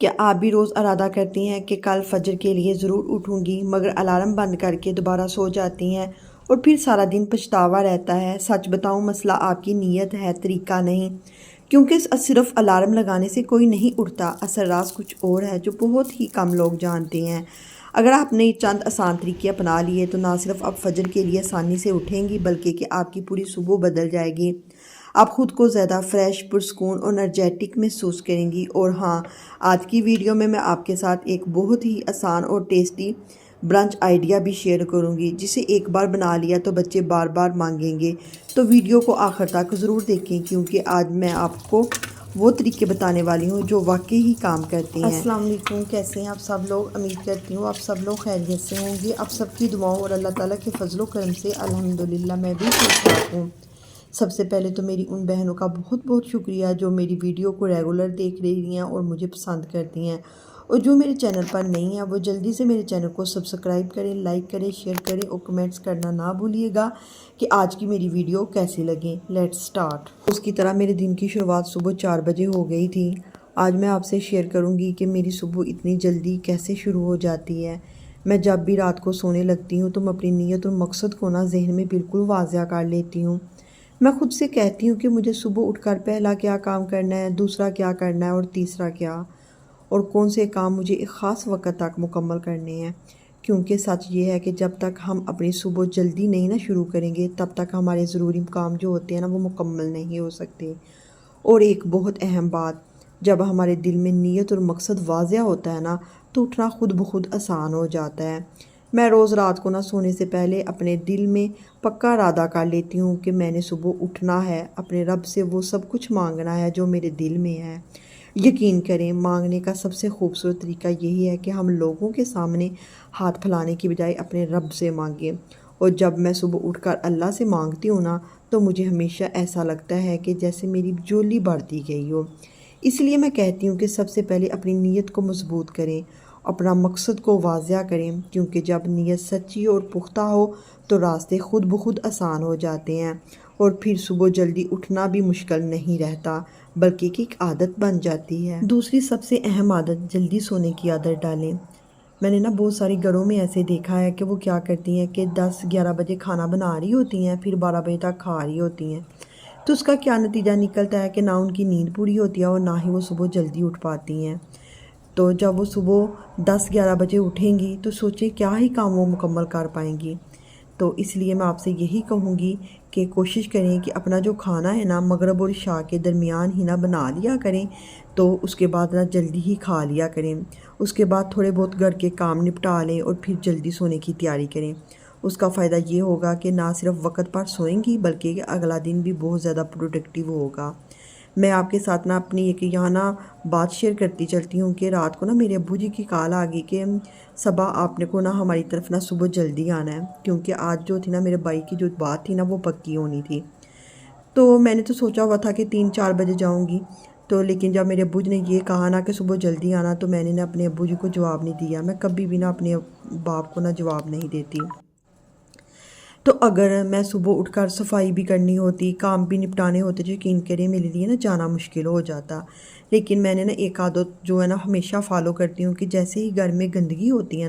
کیا آپ بھی روز ارادہ کرتی ہیں کہ کل فجر کے لیے ضرور اٹھوں گی، مگر الارم بند کر کے دوبارہ سو جاتی ہیں اور پھر سارا دن پچھتاوا رہتا ہے؟ سچ بتاؤں، مسئلہ آپ کی نیت ہے، طریقہ نہیں، کیونکہ صرف الارم لگانے سے کوئی نہیں اٹھتا۔ اصل راز کچھ اور ہے جو بہت ہی کم لوگ جانتے ہیں۔ اگر آپ نے چند آسان طریقے اپنا لیے تو نہ صرف آپ فجر کے لیے آسانی سے اٹھیں گی بلکہ کہ آپ کی پوری صبح بدل جائے گی۔ آپ خود کو زیادہ فریش، پرسکون اور انرجیٹک محسوس کریں گی۔ اور ہاں، آج کی ویڈیو میں آپ کے ساتھ ایک بہت ہی آسان اور ٹیسٹی برنچ آئیڈیا بھی شیئر کروں گی، جسے ایک بار بنا لیا تو بچے بار بار مانگیں گے۔ تو ویڈیو کو آخر تک ضرور دیکھیں، کیونکہ آج میں آپ کو وہ طریقے بتانے والی ہوں جو واقعی ہی کام کرتے ہیں۔ السلام علیکم، کیسے ہیں آپ سب لوگ؟ امید کرتی ہوں آپ سب لوگ خیریت سے ہوں گے۔ آپ سب کی دعاؤں اور اللہ تعالیٰ کے فضل و کرم سے الحمدللہ میں بھی ٹھیک ٹھاک ہوں۔ سب سے پہلے تو میری ان بہنوں کا بہت بہت شکریہ جو میری ویڈیو کو ریگولر دیکھ رہی ہیں اور مجھے پسند کرتی ہیں، اور جو میرے چینل پر نہیں ہیں وہ جلدی سے میرے چینل کو سبسکرائب کریں، لائک کریں، شیئر کریں اور کمنٹس کرنا نہ بھولیے گا کہ آج کی میری ویڈیو کیسی لگیں۔ Let's start. اس کی طرح میرے دن کی شروعات صبح 4 بجے ہو گئی تھی۔ آج میں آپ سے شیئر کروں گی کہ میری صبح اتنی جلدی کیسے شروع ہو جاتی ہے۔ میں جب بھی رات کو سونے لگتی ہوں تو میں اپنی نیت اور مقصد کو ذہن میں بالکل واضح کر لیتی ہوں۔ میں خود سے کہتی ہوں کہ مجھے صبح اٹھ کر پہلا کیا کام کرنا ہے، دوسرا کیا کرنا ہے اور تیسرا کیا، اور کون سے کام مجھے ایک خاص وقت تک مکمل کرنے ہیں۔ کیونکہ سچ یہ ہے کہ جب تک ہم اپنی صبح جلدی نہیں شروع کریں گے تب تک ہمارے ضروری کام جو ہوتے ہیں وہ مکمل نہیں ہو سکتے۔ اور ایک بہت اہم بات، جب ہمارے دل میں نیت اور مقصد واضح ہوتا ہے تو اٹھنا خود بخود آسان ہو جاتا ہے۔ میں روز رات کو سونے سے پہلے اپنے دل میں پکا ارادہ کر لیتی ہوں کہ میں نے صبح اٹھنا ہے، اپنے رب سے وہ سب کچھ مانگنا ہے جو میرے دل میں ہے۔ یقین کریں، مانگنے کا سب سے خوبصورت طریقہ یہی ہے کہ ہم لوگوں کے سامنے ہاتھ پھیلانے کی بجائے اپنے رب سے مانگیں۔ اور جب میں صبح اٹھ کر اللہ سے مانگتی ہوں تو مجھے ہمیشہ ایسا لگتا ہے کہ جیسے میری جھولی بڑھتی گئی ہو۔ اس لیے میں کہتی ہوں کہ سب سے پہلے اپنی نیت کو مضبوط کریں، اپنا مقصد کو واضح کریں، کیونکہ جب نیت سچی اور پختہ ہو تو راستے خود بخود آسان ہو جاتے ہیں، اور پھر صبح جلدی اٹھنا بھی مشکل نہیں رہتا بلکہ ایک عادت بن جاتی ہے۔ دوسری سب سے اہم عادت، جلدی سونے کی عادت ڈالیں۔ میں نے بہت ساری گھروں میں ایسے دیکھا ہے کہ وہ کیا کرتی ہیں کہ 10-11 بجے کھانا بنا رہی ہوتی ہیں، پھر 12 بجے تک کھا رہی ہوتی ہیں۔ تو اس کا کیا نتیجہ نکلتا ہے کہ نہ ان کی نیند پوری ہوتی ہے اور نہ ہی وہ صبح جلدی اٹھ پاتی ہیں۔ تو جب وہ صبح 10-11 بجے اٹھیں گی تو سوچیں کیا ہی کام وہ مکمل کر پائیں گی۔ تو اس لیے میں آپ سے یہی کہوں گی کہ کوشش کریں کہ اپنا جو کھانا ہے مغرب اور عشاء کے درمیان ہی بنا لیا کریں، تو اس کے بعد جلدی ہی کھا لیا کریں۔ اس کے بعد تھوڑے بہت گھر کے کام نپٹا لیں اور پھر جلدی سونے کی تیاری کریں۔ اس کا فائدہ یہ ہوگا کہ نہ صرف وقت پر سوئیں گی بلکہ اگلا دن بھی بہت زیادہ پروڈکٹیو ہوگا۔ میں آپ کے ساتھ اپنی ایک بات شیئر کرتی چلتی ہوں کہ رات کو میرے ابو جی کی کال آ گئی کہ صبح آپ نے کو ہماری طرف صبح جلدی آنا ہے، کیونکہ آج جو تھی میرے بھائی کی جو بات تھی وہ پکی ہونی تھی۔ تو میں نے تو سوچا ہوا تھا کہ 3-4 بجے جاؤں گی، تو لیکن جب میرے ابو جی نے یہ کہا کہ صبح جلدی آنا تو میں نے اپنے ابو جی کو جواب نہیں دیا۔ میں کبھی بھی اپنے باپ کو جواب نہیں دیتی۔ تو اگر میں صبح اٹھ کر صفائی بھی کرنی ہوتی، کام بھی نپٹانے ہوتے، جو یقین کریں میرے لیے جانا مشکل ہو جاتا۔ لیکن میں نے ایک عادت جو ہے ہمیشہ فالو کرتی ہوں کہ جیسے ہی گھر میں گندگی ہوتی ہے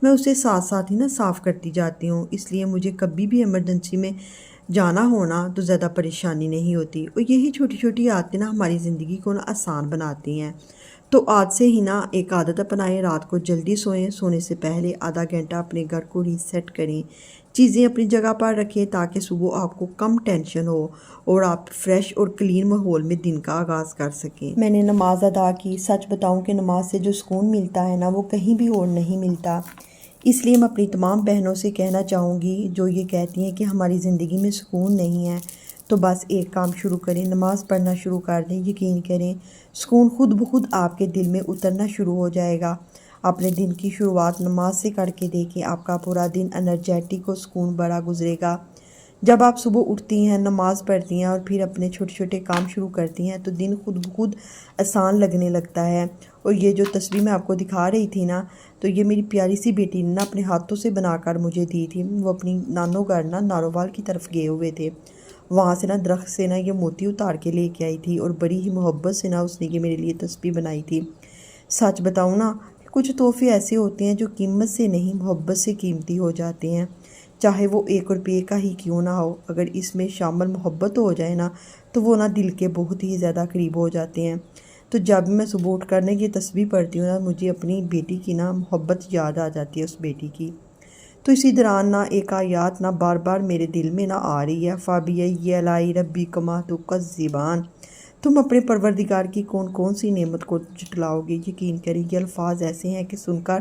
میں اسے ساتھ ساتھ ہی صاف کرتی جاتی ہوں۔ اس لیے مجھے کبھی بھی ایمرجنسی میں جانا ہونا تو زیادہ پریشانی نہیں ہوتی، اور یہی چھوٹی چھوٹی عادتیں ہماری زندگی کو آسان بناتی ہیں۔ تو آج سے ہی ایک عادت اپنائیں، رات کو جلدی سوئیں، سونے سے پہلے آدھا گھنٹہ اپنے گھر کو ریسیٹ کریں، چیزیں اپنی جگہ پر رکھیں تاکہ صبح آپ کو کم ٹینشن ہو اور آپ فریش اور کلین ماحول میں دن کا آغاز کر سکیں۔ میں نے نماز ادا کی۔ سچ بتاؤں کہ نماز سے جو سکون ملتا ہے وہ کہیں بھی اور نہیں ملتا۔ اس لیے میں اپنی تمام بہنوں سے کہنا چاہوں گی جو یہ کہتی ہیں کہ ہماری زندگی میں سکون نہیں ہے، تو بس ایک کام شروع کریں، نماز پڑھنا شروع کر دیں۔ یقین کریں سکون خود بخود آپ کے دل میں اترنا شروع ہو جائے گا۔ اپنے دن کی شروعات نماز سے کر کے دیکھیں، آپ کا پورا دن انرجیٹک اور سکون بڑا گزرے گا۔ جب آپ صبح اٹھتی ہیں، نماز پڑھتی ہیں اور پھر اپنے چھوٹے چھوٹے کام شروع کرتی ہیں تو دن خود بخود آسان لگنے لگتا ہے۔ اور یہ جو تصویر میں آپ کو دکھا رہی تھی تو یہ میری پیاری سی بیٹی نے اپنے ہاتھوں سے بنا کر مجھے دی تھی۔ وہ اپنی نانو گھر نارووال کی طرف گئے ہوئے تھے، وہاں سے درخت سے یہ موتی اتار کے لے کے آئی تھی، اور بڑی ہی محبت سے اس نے یہ میرے لیے تصویر بنائی تھی۔ سچ بتاؤں نا، کچھ تحفے ایسے ہوتے ہیں جو قیمت سے نہیں محبت سے قیمتی ہو جاتے ہیں، چاہے وہ 1 روپے کا ہی کیوں نہ ہو۔ اگر اس میں شامل محبت ہو جائے نا تو وہ نا دل کے بہت ہی زیادہ قریب ہو جاتے ہیں۔ تو جب میں صبح اٹھ کر یہ تسبیح پڑھتی ہوں نا، مجھے اپنی بیٹی کی نا محبت یاد آ جاتی ہے، اس بیٹی کی۔ تو اسی دوران نا ایک آیات نا بار بار میرے دل میں نا آ رہی ہے، فَبِأَيِّ آلَاءِ رَبِّكُمَا تُكَذِّبَانِ۔ تم اپنے پروردگار کی کون کون سی نعمت کو جھٹلاؤ گے؟ یقین کریں یہ الفاظ ایسے ہیں کہ سن کر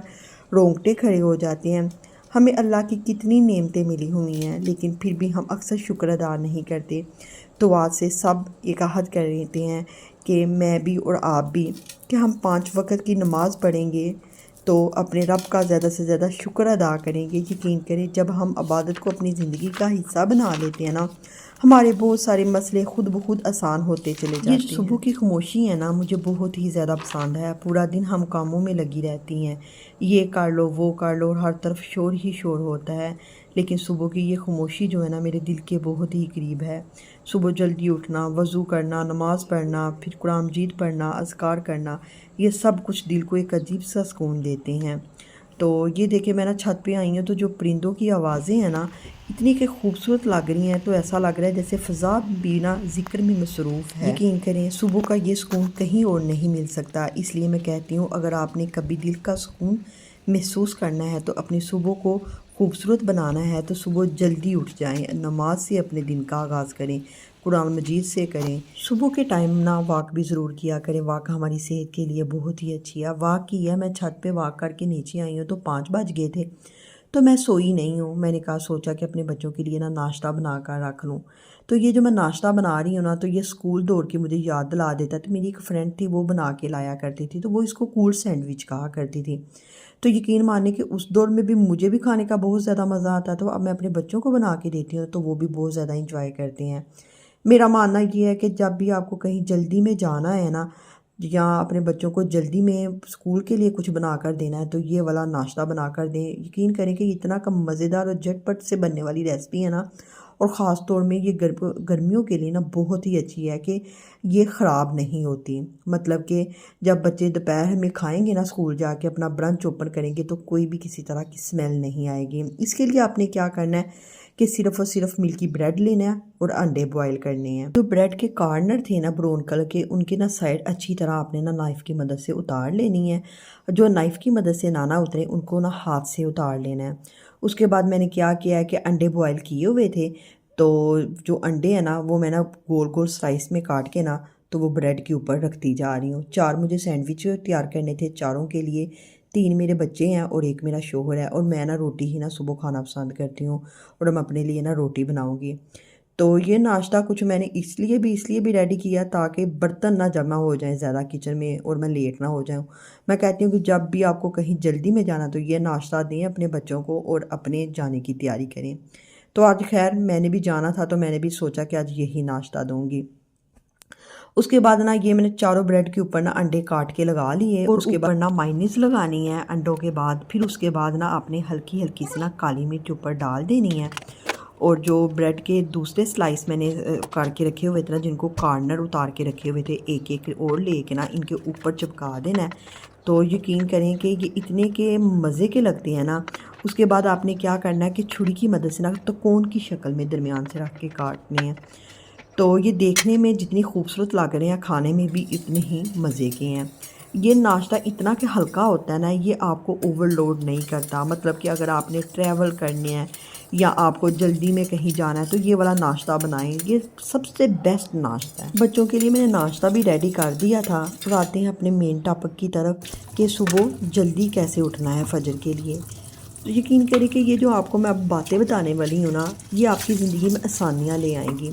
رونگٹے کھڑے ہو جاتے ہیں۔ ہمیں اللہ کی کتنی نعمتیں ملی ہوئی ہیں، لیکن پھر بھی ہم اکثر شکر ادا نہیں کرتے۔ تو آج سے سب ایک عہد کر لیتے ہیں کہ میں بھی اور آپ بھی، کہ ہم 5 وقت کی نماز پڑھیں گے تو اپنے رب کا زیادہ سے زیادہ شکر ادا کریں گے۔ یقین کریں جب ہم عبادت کو اپنی زندگی کا حصہ بنا لیتے ہیں نا، ہمارے بہت سارے مسئلے خود بخود آسان ہوتے چلے جاتے ہیں۔ یہ صبح کی خاموشی ہے نا، مجھے بہت ہی زیادہ پسند ہے۔ پورا دن ہم کاموں میں لگی رہتی ہیں، یہ کر لو وہ کر لو، اور ہر طرف شور ہی شور ہوتا ہے، لیکن صبح کی یہ خاموشی جو ہے نا میرے دل کے بہت ہی قریب ہے۔ صبح جلدی اٹھنا، وضو کرنا، نماز پڑھنا، پھر قرآن مجید پڑھنا، اذکار کرنا، یہ سب کچھ دل کو ایک عجیب سا سکون دیتے ہیں۔ تو یہ دیکھیں میں نا چھت پہ آئی ہوں تو جو پرندوں کی آوازیں ہیں نا اتنی کہ خوبصورت لگ رہی ہیں، تو ایسا لگ رہا ہے جیسے فضا بھی نا ذکر میں مصروف ہے۔ یقین کریں صبح کا یہ سکون کہیں اور نہیں مل سکتا، اس لیے میں کہتی ہوں اگر آپ نے کبھی دل کا سکون محسوس کرنا ہے تو اپنی صبح کو خوبصورت بنانا ہے تو صبح جلدی اٹھ جائیں، نماز سے اپنے دن کا آغاز کریں، قرآن مجید سے کریں۔ صبح کے ٹائم نا واک بھی ضرور کیا کریں، واک ہماری صحت کے لیے بہت ہی اچھی ہے۔ واک کی ہے، میں چھت پہ واک کر کے نیچے آئی ہوں تو 5 بج گئے تھے، تو میں سوئی نہیں ہوں۔ میں نے سوچا کہ اپنے بچوں کے لیے نا ناشتہ بنا کر رکھ لوں۔ تو یہ جو میں ناشتہ بنا رہی ہوں نا تو یہ اسکول دوڑ کے مجھے یاد دلا دیتا ہے۔ تو میری ایک فرینڈ تھی وہ بنا کے لایا کرتی تھی، تو وہ اس کو کول سینڈوچ کہا کرتی تھی۔ تو یقین ماننے کہ اس دور میں بھی مجھے بھی کھانے کا بہت زیادہ مزہ آتا ہے، تو اب میں اپنے بچوں کو بنا کے دیتی ہوں تو وہ بھی بہت زیادہ انجوائے کرتے ہیں۔ میرا ماننا یہ ہے کہ جب بھی آپ کو کہیں جلدی میں جانا ہے نا، یا اپنے بچوں کو جلدی میں اسکول کے لیے کچھ بنا کر دینا ہے تو یہ والا ناشتہ بنا کر دیں۔ یقین کریں کہ اتنا کم مزیدار اور جھٹ پٹ سے بننے والی ریسپی ہے نا، اور خاص طور میں یہ گرمیوں کے لیے نا بہت ہی اچھی ہے کہ یہ خراب نہیں ہوتی۔ مطلب کہ جب بچے دوپہر میں کھائیں گے نا اسکول جا کے اپنا برنچ اوپن کریں گے تو کوئی بھی کسی طرح کی اسمیل نہیں آئے گی۔ اس کے لیے آپ نے کیا کرنا ہے کہ صرف اور صرف ملکی بریڈ لینا ہے اور انڈے بوائل کرنے ہیں۔ جو بریڈ کے کارنر تھے نا براؤن کلر کے، ان کے نا سائڈ اچھی طرح آپ نے نا نائف کی مدد سے اتار لینی ہے۔ جو نائف کی مدد سے نہ اترے ان کو نا ہاتھ سے اتار لینا ہے۔ اس کے بعد میں نے کیا ہے کہ انڈے بوائل کیے ہوئے تھے، تو جو انڈے ہیں نا وہ میں نا گول گول سلائس میں کاٹ کے نا تو وہ بریڈ کے اوپر رکھتی جا رہی ہوں۔ 4 مجھے سینڈوچ تیار کرنے تھے، 4 کے لیے 3 میرے بچے ہیں اور 1 میرا شوہر ہے، اور میں نا روٹی ہی نا صبح کھانا پسند کرتی ہوں، اور ہم اپنے لیے نا روٹی بناؤں گی۔ تو یہ ناشتہ کچھ میں نے اس لیے بھی ریڈی کیا تاکہ برتن نہ جمع ہو جائیں زیادہ کچن میں اور میں لیٹ نہ ہو جاؤں۔ میں کہتی ہوں کہ جب بھی آپ کو کہیں جلدی میں جانا تو یہ ناشتہ دیں اپنے بچوں کو اور اپنے جانے کی تیاری کریں۔ تو آج خیر میں نے بھی جانا تھا تو میں نے بھی سوچا کہ آج یہی ناشتہ دوں گی۔ اس کے بعد نا یہ میں نے 4 بریڈ کے اوپر نا انڈے کاٹ کے لگا لیے، اور اس کے بعد نا مائونیز لگانی ہے انڈوں کے بعد۔ پھر اس کے بعد نا آپ نے ہلکی ہلکی سی نا کالی مرچ اوپر ڈال دینی ہے، اور جو بریڈ کے دوسرے سلائس میں نے کر کے رکھے ہوئے تھے نا، جن کو کارنر اتار کے رکھے ہوئے تھے، ایک ایک اور لے کے نا ان کے اوپر چپکا دینا ہے۔ تو یقین کریں کہ یہ اتنے کے مزے کے لگتے ہیں نا۔ اس کے بعد آپ نے کیا کرنا ہے کہ چھری کی مدد سے نا تکون کی شکل میں درمیان سے رکھ کے کاٹنے ہیں۔ تو یہ دیکھنے میں جتنی خوبصورت لگ رہے ہیں کھانے میں بھی اتنے ہی مزے کے ہیں۔ یہ ناشتہ اتنا کہ ہلکا ہوتا ہے نا، یہ آپ کو اوور لوڈ نہیں کرتا۔ مطلب کہ اگر آپ نے ٹریول کرنے ہیں یا آپ کو جلدی میں کہیں جانا ہے تو یہ والا ناشتہ بنائیں، یہ سب سے بیسٹ ناشتہ ہے۔ بچوں کے لیے میں نے ناشتہ بھی ریڈی کر دیا تھا۔ اور آتے ہیں اپنے مین ٹاپک کی طرف کہ صبح جلدی کیسے اٹھنا ہے فجر کے لیے۔ تو یقین کریں کہ یہ جو آپ کو میں اب باتیں بتانے والی ہوں نا، یہ آپ کی زندگی میں آسانیاں لے آئیں گی۔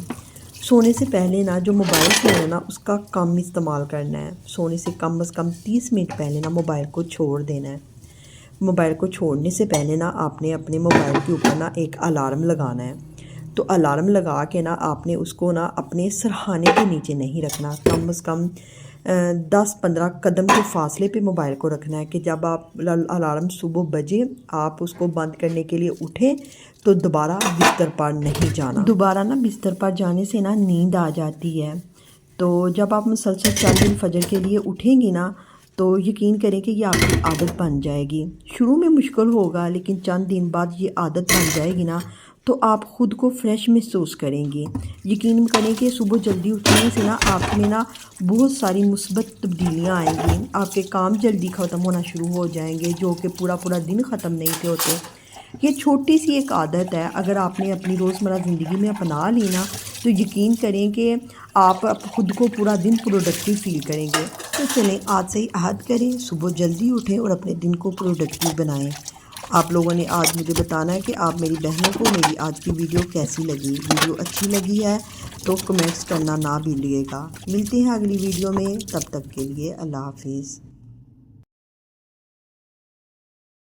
سونے سے پہلے نا جو موبائل فون ہے نا اس کا کم استعمال کرنا ہے۔ سونے سے کم از کم 30 منٹ پہلے نا موبائل کو چھوڑ دینا ہے۔ موبائل کو چھوڑنے سے پہلے نا آپ نے اپنے موبائل کے اوپر نا ایک الارم لگانا ہے۔ تو الارم لگا کے نا آپ نے اس کو نا اپنے سرہانے کے نیچے نہیں رکھنا، کم از کم 10-15 قدم کے فاصلے پہ موبائل کو رکھنا ہے کہ جب آپ الارم صبح بجے آپ اس کو بند کرنے کے لیے اٹھیں تو دوبارہ بستر پر نہیں جانا۔ دوبارہ نا بستر پر جانے سے نا نیند آ جاتی ہے۔ تو جب آپ مسلسل 4 دن فجر کے لیے اٹھیں گی نا تو یقین کریں کہ یہ آپ کی عادت بن جائے گی۔ شروع میں مشکل ہوگا لیکن چند دن بعد یہ عادت بن جائے گی نا تو آپ خود کو فریش محسوس کریں گے۔ یقین کریں کہ صبح جلدی اٹھنے سے نا آپ میں نا بہت ساری مثبت تبدیلیاں آئیں گی۔ آپ کے کام جلدی ختم ہونا شروع ہو جائیں گے جو کہ پورا دن ختم نہیں تھے ہوتے۔ یہ چھوٹی سی ایک عادت ہے، اگر آپ نے اپنی روزمرہ زندگی میں اپنا لی نا تو یقین کریں کہ آپ خود کو پورا دن پروڈکٹیو فیل کریں گے۔ تو چلیں آج سے ہی عہد کریں، صبح جلدی اٹھیں اور اپنے دن کو پروڈکٹیو بنائیں۔ آپ لوگوں نے آج مجھے بتانا ہے کہ آپ میری بہنوں کو میری آج کی ویڈیو کیسی لگی۔ ویڈیو اچھی لگی ہے تو کمنٹس کرنا نہ بھولیے گا۔ ملتے ہیں اگلی ویڈیو میں، تب تک کے لیے اللہ حافظ۔